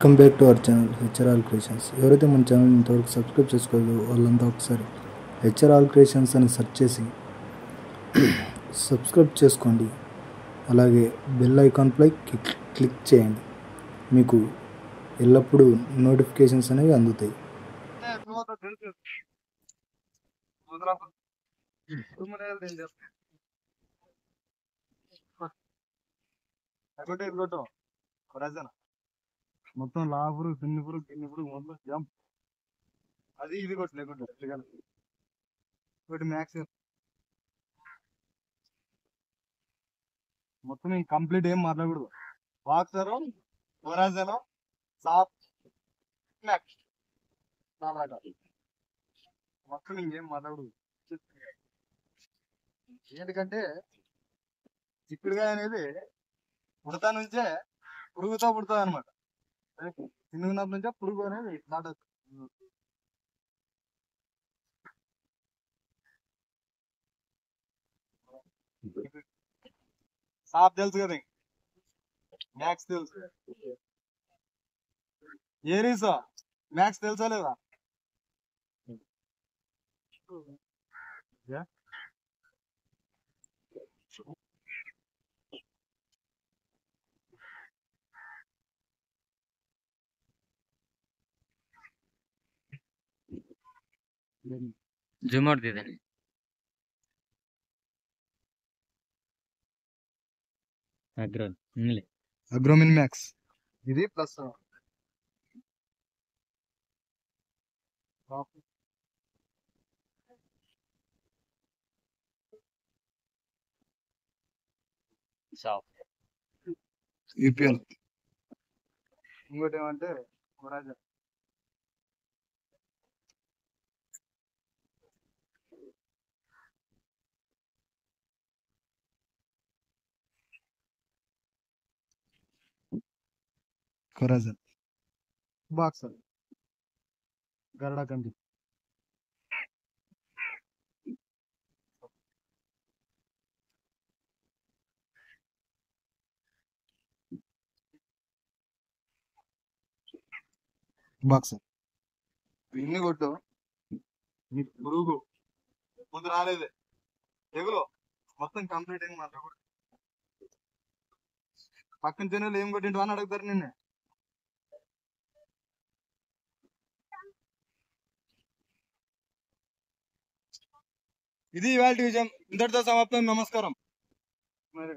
Welcome back to our channel HRL creations. ఎవరైతే మన channel ఇంతవరకు సబ్స్క్రైబ్ చేసుకోలేదో వాళ్ళంతా ఒకసారి హెచ్ఆర్ఆల్ క్రియేషన్స్ అని సెర్చ్ చేసి సబ్స్క్రైబ్ చేసుకోండి. అలాగే బెల్ ఐకాన్పై క్లిక్ చేయండి. మీకు ఎల్లప్పుడూ నోటిఫికేషన్స్ అనేవి అందుతాయి. మొత్తం లాపురు పిన్నిపురు గిన్నెపురు మొత్తం జంప్ అది ఇది కొట్టు లేకుండా ఒకటి మ్యాక్స్ మొత్తం ఇంక కంప్లీట్ ఏం మాట్లాడకూడదు. బాక్సరు హొరైజన్ సాఫ్ మ్యాక్స్ మొత్తం ఇంకేం మాట్లాడకూడదు. ఎందుకంటే చిక్కుడుకాయ అనేది పుడతా నుంచే పురుగుతో పుడుతుంది అనమాట. చిన్నన్నప్పటి నుంచే పురుగు అనేది స్టార్ట్ అవుతుంది. సాఫ్ తెలుసు కదా, మ్యాక్స్ తెలుసు, ఏరీసా మ్యాక్స్ తెలుసా లేదా? ಜೂಮ್ ಮಾಡ್ತಿದ್ದೇನೆ. అగ్రోమిన్ మ్యాక్స్ ఇది ప్లస్ యూపీఎల్. ఇంకోటి ఏమంటే హొరైజన్. హొరైజన్ బాక్సర్ గరడా కంటి బాక్సర్ ఇన్ని కొట్టు. నీ పురుగు ముందు రాలేదే తెగులు మొత్తం కంప్లీట్ అయింది మాట్లాడు. పక్కన జనాలు ఏం కొట్టిండు అని అడుగుతారు నిన్నే. ఇది ఇవాళ విజయం ఇంతటితో సమాప్తం. నమస్కారం. మరి